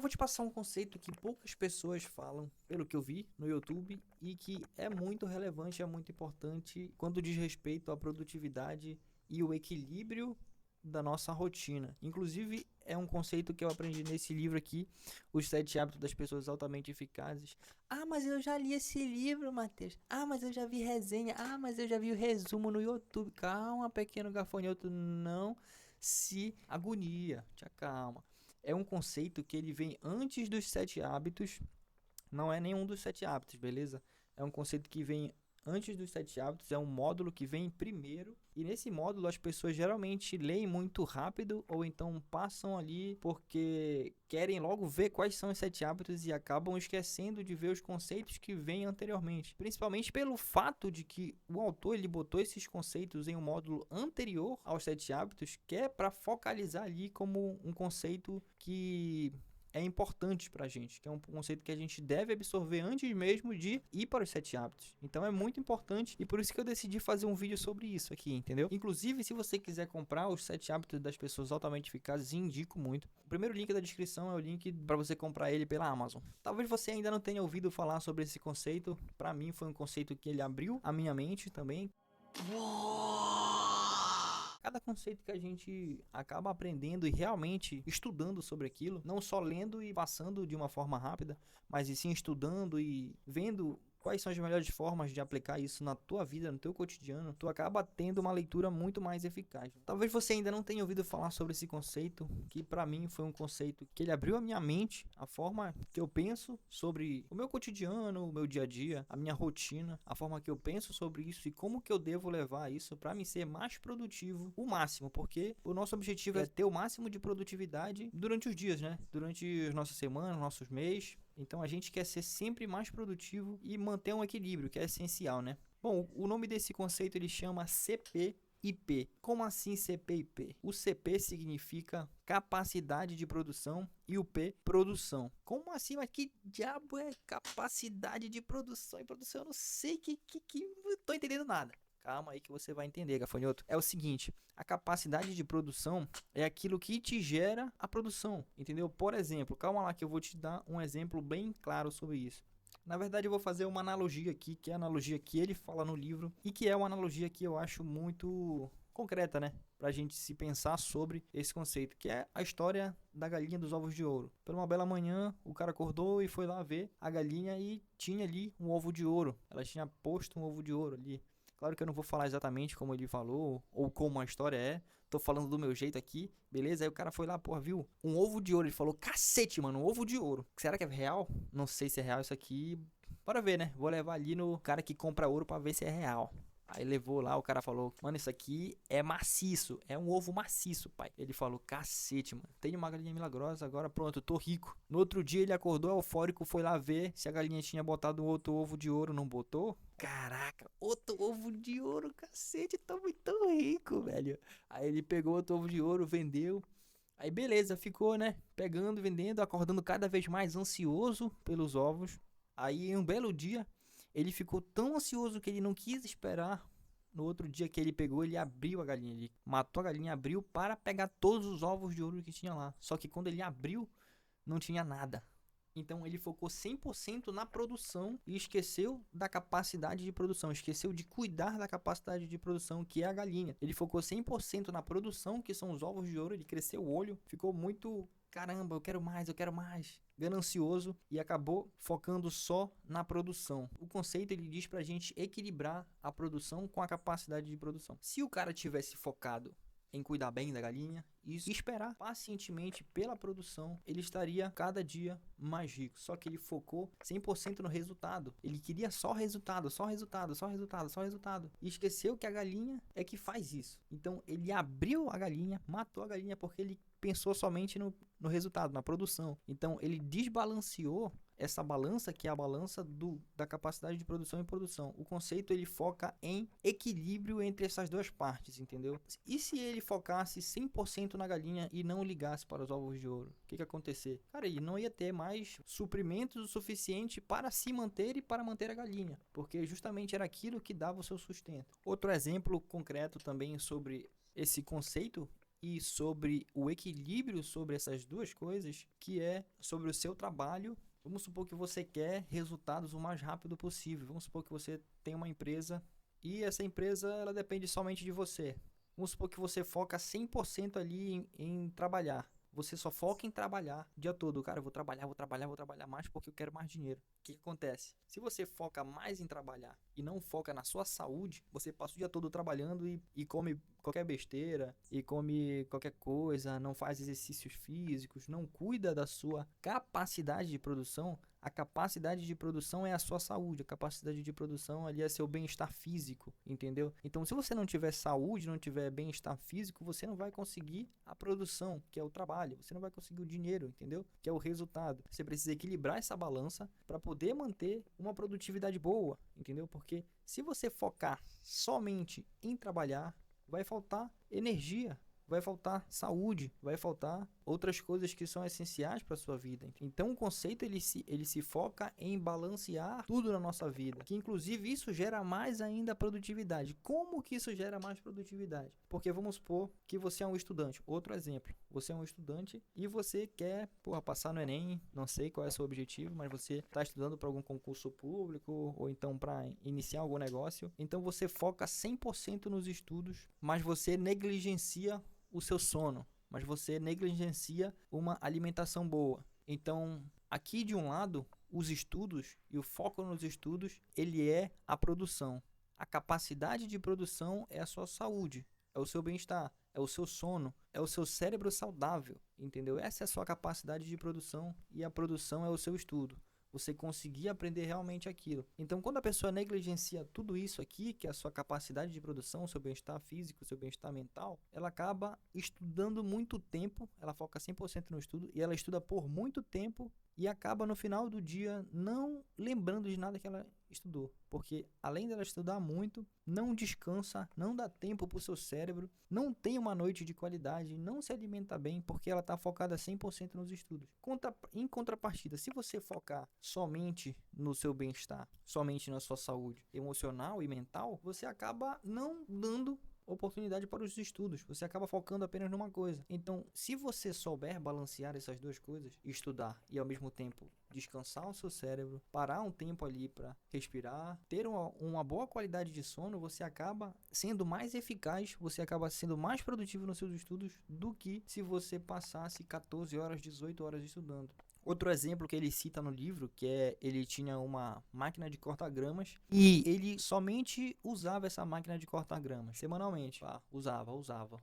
vou te passar um conceito que poucas pessoas falam, pelo que eu vi no YouTube, e que é muito relevante, é muito importante quando diz respeito à produtividade e o equilíbrio da nossa rotina. Inclusive, é um conceito que eu aprendi nesse livro aqui, Os 7 Hábitos das Pessoas Altamente Eficazes. Ah, mas eu já li esse livro, Matheus. Ah, mas eu já vi resenha. Ah, mas eu já vi o resumo no YouTube. Calma, pequeno gafanhoto, não se agonia, te acalma. É um conceito que ele vem antes dos 7 hábitos, não é nenhum dos 7 hábitos, beleza? É um conceito que vem antes dos 7 hábitos, é um módulo que vem primeiro. E nesse módulo as pessoas geralmente leem muito rápido ou então passam ali porque querem logo ver quais são os 7 hábitos e acabam esquecendo de ver os conceitos que vêm anteriormente. Principalmente pelo fato de que o autor ele botou esses conceitos em um módulo anterior aos 7 hábitos, que é para focalizar ali como um conceito que é importante pra gente, que é um conceito que a gente deve absorver antes mesmo de ir para os 7 hábitos. Então é muito importante e por isso que eu decidi fazer um vídeo sobre isso aqui, entendeu? Inclusive, se você quiser comprar os 7 hábitos das pessoas altamente eficazes, indico muito. O primeiro link da descrição é o link para você comprar ele pela Amazon. Talvez você ainda não tenha ouvido falar sobre esse conceito. Para mim foi um conceito que ele abriu a minha mente também. Cada conceito que a gente acaba aprendendo e realmente estudando sobre aquilo, não só lendo e passando de uma forma rápida, mas e sim estudando e vendo quais são as melhores formas de aplicar isso na tua vida, no teu cotidiano, tu acaba tendo uma leitura muito mais eficaz. Talvez você ainda não tenha ouvido falar sobre esse conceito, que para mim foi um conceito que ele abriu a minha mente, a forma que eu penso sobre o meu cotidiano, o meu dia a dia, a minha rotina, a forma que eu penso sobre isso e como que eu devo levar isso para me ser mais produtivo o máximo, porque o nosso objetivo é ter o máximo de produtividade durante os dias, né? Durante as nossas semanas, nossos meses. Então a gente quer ser sempre mais produtivo e manter um equilíbrio, que é essencial, né? Bom, o nome desse conceito ele chama CPIP. Como assim CPIP? O CP significa capacidade de produção e o P, produção. Como assim? Mas que diabo é capacidade de produção e produção? Eu não sei não tô entendendo nada. Calma aí que você vai entender, gafanhoto. É o seguinte, a capacidade de produção é aquilo que te gera a produção, entendeu? Por exemplo, calma lá que eu vou te dar um exemplo bem claro sobre isso. Na verdade, eu vou fazer uma analogia aqui, que é a analogia que ele fala no livro e que é uma analogia que eu acho muito concreta, né? Pra gente se pensar sobre esse conceito, que é a história da galinha dos ovos de ouro. Por uma bela manhã, o cara acordou e foi lá ver a galinha e tinha ali um ovo de ouro. Ela tinha posto um ovo de ouro ali. Claro que eu não vou falar exatamente como ele falou ou como a história é. Tô falando do meu jeito aqui, beleza? Aí o cara foi lá, porra, viu? Um ovo de ouro. Ele falou, cacete, mano, um ovo de ouro. Será que é real? Não sei se é real isso aqui. Bora ver, né? Vou levar ali no cara que compra ouro pra ver se é real. Aí levou lá, o cara falou, mano, isso aqui é maciço, é um ovo maciço, pai. Ele falou, cacete, mano, tenho uma galinha milagrosa, agora pronto, eu tô rico. No outro dia ele acordou eufórico, foi lá ver se a galinha tinha botado outro ovo de ouro, não botou? Caraca, outro ovo de ouro, cacete, tô muito rico, velho. Aí ele pegou outro ovo de ouro, vendeu. Aí beleza, ficou, né, pegando, vendendo, acordando cada vez mais ansioso pelos ovos. Aí em um belo dia, ele ficou tão ansioso que ele não quis esperar. No outro dia que ele pegou, ele abriu a galinha. Ele matou a galinha, abriu para pegar todos os ovos de ouro que tinha lá. Só que quando ele abriu, não tinha nada. Então ele focou 100% na produção e esqueceu da capacidade de produção, esqueceu de cuidar da capacidade de produção, que é a galinha. Ele focou 100% na produção, que são os ovos de ouro, ele cresceu o olho, ficou muito, caramba, eu quero mais, ganancioso e acabou focando só na produção. O conceito ele diz pra gente equilibrar a produção com a capacidade de produção. Se o cara tivesse focado em cuidar bem da galinha e esperar pacientemente pela produção, ele estaria cada dia mais rico. Só que ele focou 100% no resultado. Ele queria só resultado, só resultado, só resultado, só resultado. E esqueceu que a galinha é que faz isso. Então ele abriu a galinha, matou a galinha porque ele pensou somente no resultado, na produção. Então ele desbalanceou essa balança, que é a balança da capacidade de produção e produção. O conceito ele foca em equilíbrio entre essas duas partes, entendeu? E se ele focasse 100% na galinha e não ligasse para os ovos de ouro, o que ia acontecer? Cara, ele não ia ter mais suprimentos o suficiente para se manter e para manter a galinha, porque justamente era aquilo que dava o seu sustento. Outro exemplo concreto também sobre esse conceito e sobre o equilíbrio sobre essas duas coisas, que é sobre o seu trabalho. Vamos supor que você quer resultados o mais rápido possível. Vamos supor que você tem uma empresa e essa empresa ela depende somente de você. Vamos supor que você foca 100% ali em trabalhar. Você só foca em trabalhar o dia todo. Cara, eu vou trabalhar mais porque eu quero mais dinheiro. O que acontece? Se você foca mais em trabalhar e não foca na sua saúde, você passa o dia todo trabalhando e come qualquer besteira, e come qualquer coisa, não faz exercícios físicos, não cuida da sua capacidade de produção. A capacidade de produção é a sua saúde, a capacidade de produção ali é seu bem-estar físico, entendeu? Então, se você não tiver saúde, não tiver bem-estar físico, você não vai conseguir a produção, que é o trabalho, você não vai conseguir o dinheiro, entendeu? Que é o resultado. Você precisa equilibrar essa balança para poder manter uma produtividade boa, entendeu? Porque se você focar somente em trabalhar, vai faltar energia, vai faltar saúde, vai faltar outras coisas que são essenciais para a sua vida. Então o conceito ele se foca em balancear tudo na nossa vida, que inclusive isso gera mais ainda produtividade. Como que isso gera mais produtividade? Porque vamos supor que você é um estudante. Outro exemplo, você é um estudante e você quer passar no Enem, não sei qual é o seu objetivo, mas você está estudando para algum concurso público ou então para iniciar algum negócio. Então você foca 100% nos estudos, mas você negligencia o seu sono, mas você negligencia uma alimentação boa. Então, aqui de um lado, os estudos e o foco nos estudos, ele é a produção. A capacidade de produção é a sua saúde, é o seu bem-estar, é o seu sono, é o seu cérebro saudável, entendeu? Essa é a sua capacidade de produção e a produção é o seu estudo. Você conseguir aprender realmente aquilo. Então, quando a pessoa negligencia tudo isso aqui, que é a sua capacidade de produção, o seu bem-estar físico, o seu bem-estar mental, ela acaba estudando muito tempo, ela foca 100% no estudo, e ela estuda por muito tempo, e acaba no final do dia não lembrando de nada que ela estudou. Porque além dela estudar muito, não descansa, não dá tempo para o seu cérebro, não tem uma noite de qualidade, não se alimenta bem, porque ela está focada 100% nos estudos. Em contrapartida, se você focar somente no seu bem-estar, somente na sua saúde emocional e mental, você acaba não dando oportunidade para os estudos, você acaba focando apenas numa coisa. Então, se você souber balancear essas duas coisas, estudar e ao mesmo tempo descansar o seu cérebro, parar um tempo ali para respirar, ter uma boa qualidade de sono, você acaba sendo mais eficaz, você acaba sendo mais produtivo nos seus estudos do que se você passasse 14 horas, 18 horas estudando. Outro exemplo que ele cita no livro, que é ele tinha uma máquina de corta-gramas e ele somente usava essa máquina de corta-gramas semanalmente. Só usava.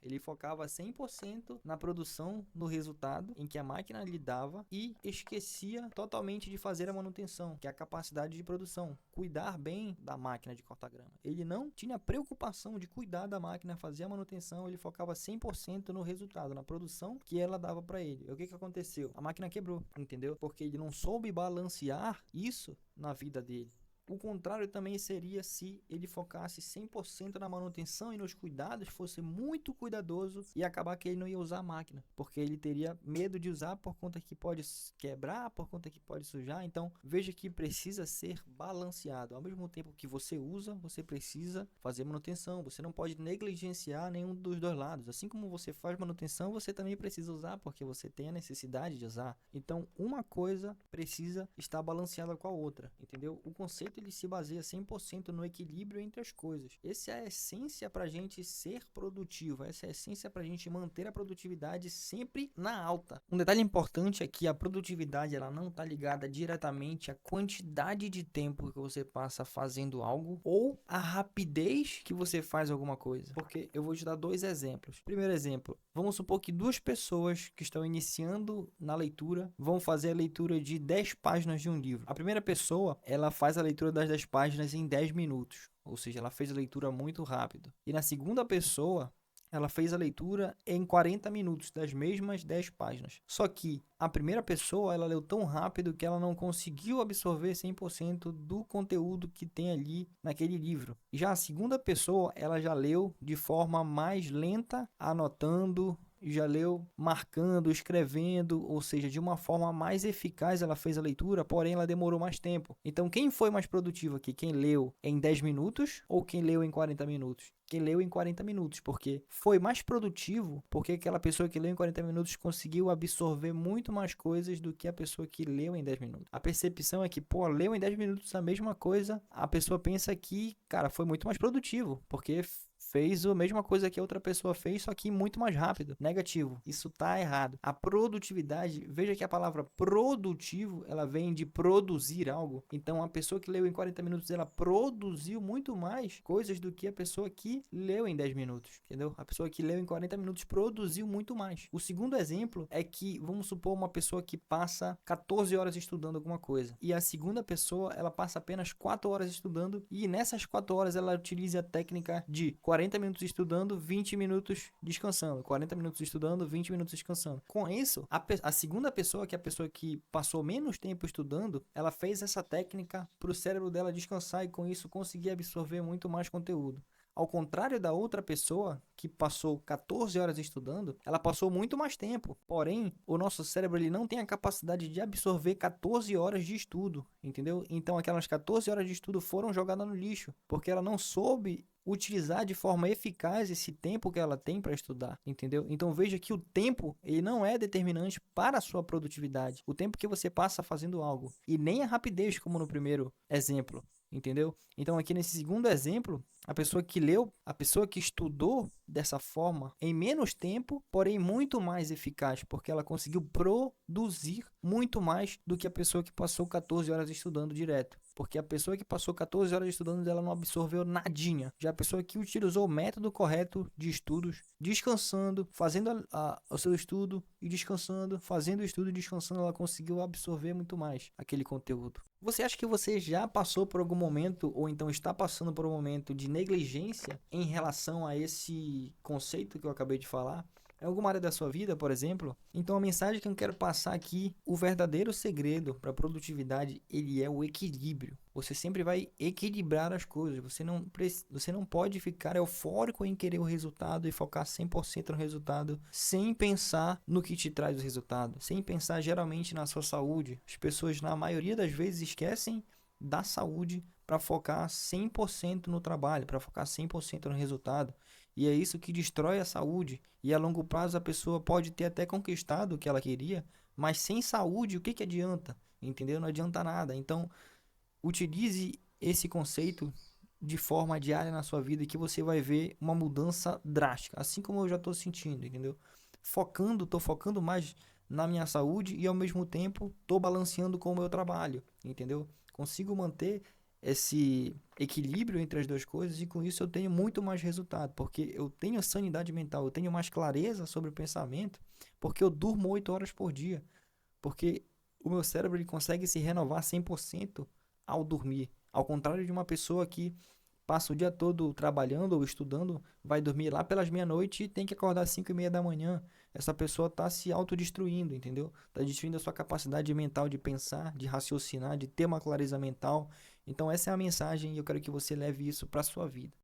Ele focava 100% na produção, no resultado em que a máquina lhe dava e esquecia totalmente de fazer a manutenção, que é a capacidade de produção, cuidar bem da máquina de corta-grama. Ele não tinha preocupação de cuidar da máquina, fazer a manutenção, ele focava 100% no resultado, na produção que ela dava para ele. O que aconteceu? A máquina quebrou, entendeu? Porque ele não soube balancear isso na vida dele. O contrário também seria se ele focasse 100% na manutenção e nos cuidados, fosse muito cuidadoso e acabar que ele não ia usar a máquina, porque ele teria medo de usar por conta que pode quebrar, por conta que pode sujar. Então, veja que precisa ser balanceado. Ao mesmo tempo que você usa, você precisa fazer manutenção. Você não pode negligenciar nenhum dos dois lados. Assim como você faz manutenção, você também precisa usar, porque você tem a necessidade de usar. Então, uma coisa precisa estar balanceada com a outra, entendeu? O conceito ele se baseia 100% no equilíbrio entre as coisas. Essa é a essência para a gente ser produtivo, essa é a essência para a gente manter a produtividade sempre na alta. Um detalhe importante é que a produtividade ela não está ligada diretamente à quantidade de tempo que você passa fazendo algo ou à rapidez que você faz alguma coisa. Porque eu vou te dar dois exemplos. Primeiro exemplo, vamos supor que duas pessoas que estão iniciando na leitura vão fazer a leitura de 10 páginas de um livro. A primeira pessoa, ela faz a leitura das 10 páginas em 10 minutos. Ou seja, ela fez a leitura muito rápido. E na segunda pessoa, ela fez a leitura em 40 minutos, das mesmas 10 páginas. Só que a primeira pessoa, ela leu tão rápido que ela não conseguiu absorver 100% do conteúdo que tem ali naquele livro. Já a segunda pessoa, ela já leu de forma mais lenta, anotando, já leu marcando, escrevendo, ou seja, de uma forma mais eficaz ela fez a leitura, porém ela demorou mais tempo. Então, quem foi mais produtivo aqui? Quem leu em 10 minutos ou quem leu em 40 minutos? Quem leu em 40 minutos, porque foi mais produtivo, porque aquela pessoa que leu em 40 minutos conseguiu absorver muito mais coisas do que a pessoa que leu em 10 minutos. A percepção é que, pô, leu em 10 minutos a mesma coisa, a pessoa pensa que, cara, foi muito mais produtivo, porque fez a mesma coisa que a outra pessoa fez, só que muito mais rápido. Negativo. Isso tá errado. A produtividade, veja que a palavra produtivo, ela vem de produzir algo. Então, a pessoa que leu em 40 minutos, ela produziu muito mais coisas do que a pessoa que leu em 10 minutos, entendeu? A pessoa que leu em 40 minutos produziu muito mais. O segundo exemplo é que, vamos supor, uma pessoa que passa 14 horas estudando alguma coisa. E a segunda pessoa, ela passa apenas 4 horas estudando e nessas 4 horas ela utiliza a técnica de 40 minutos estudando, 20 minutos descansando. 40 minutos estudando, 20 minutos descansando. Com isso, a segunda pessoa, que é a pessoa que passou menos tempo estudando, ela fez essa técnica para o cérebro dela descansar e com isso conseguir absorver muito mais conteúdo. Ao contrário da outra pessoa que passou 14 horas estudando, ela passou muito mais tempo. Porém, o nosso cérebro ele não tem a capacidade de absorver 14 horas de estudo, entendeu? Então aquelas 14 horas de estudo foram jogadas no lixo, porque ela não soube utilizar de forma eficaz esse tempo que ela tem para estudar, entendeu? Então veja que o tempo ele não é determinante para a sua produtividade. O tempo que você passa fazendo algo e nem a rapidez como no primeiro exemplo, entendeu? Então aqui nesse segundo exemplo, a pessoa que leu, a pessoa que estudou dessa forma em menos tempo, porém muito mais eficaz, porque ela conseguiu produzir muito mais do que a pessoa que passou 14 horas estudando direto. Porque a pessoa que passou 14 horas estudando, ela não absorveu nadinha. Já a pessoa que utilizou o método correto de estudos, descansando, fazendo o seu estudo e descansando, fazendo o estudo e descansando, ela conseguiu absorver muito mais aquele conteúdo. Você acha que você já passou por algum momento, ou então está passando por um momento de negligência em relação a esse conceito que eu acabei de falar? Em alguma área da sua vida, por exemplo? Então a mensagem que eu quero passar aqui, o verdadeiro segredo para a produtividade, ele é o equilíbrio. Você sempre vai equilibrar as coisas. Você não pode ficar eufórico em querer o resultado e focar 100% no resultado sem pensar no que te traz o resultado, sem pensar geralmente na sua saúde. As pessoas na maioria das vezes esquecem da saúde para focar 100% no trabalho, para focar 100% no resultado. E é isso que destrói a saúde. E a longo prazo a pessoa pode ter até conquistado o que ela queria, mas sem saúde, o que adianta? Entendeu? Não adianta nada. Então, utilize esse conceito de forma diária na sua vida que você vai ver uma mudança drástica. Assim como eu já estou sentindo, entendeu? Estou focando mais na minha saúde e ao mesmo tempo estou balanceando com o meu trabalho, entendeu? Consigo manter esse equilíbrio entre as duas coisas e com isso eu tenho muito mais resultado, porque eu tenho sanidade mental, eu tenho mais clareza sobre o pensamento, porque eu durmo 8 horas por dia, porque o meu cérebro ele consegue se renovar 100% ao dormir, ao contrário de uma pessoa que passa o dia todo trabalhando ou estudando, vai dormir lá pelas meia-noite e tem que acordar às 5:30 da manhã. Essa pessoa está se autodestruindo, entendeu? Está destruindo a sua capacidade mental de pensar, de raciocinar, de ter uma clareza mental. Então essa é a mensagem e eu quero que você leve isso para a sua vida.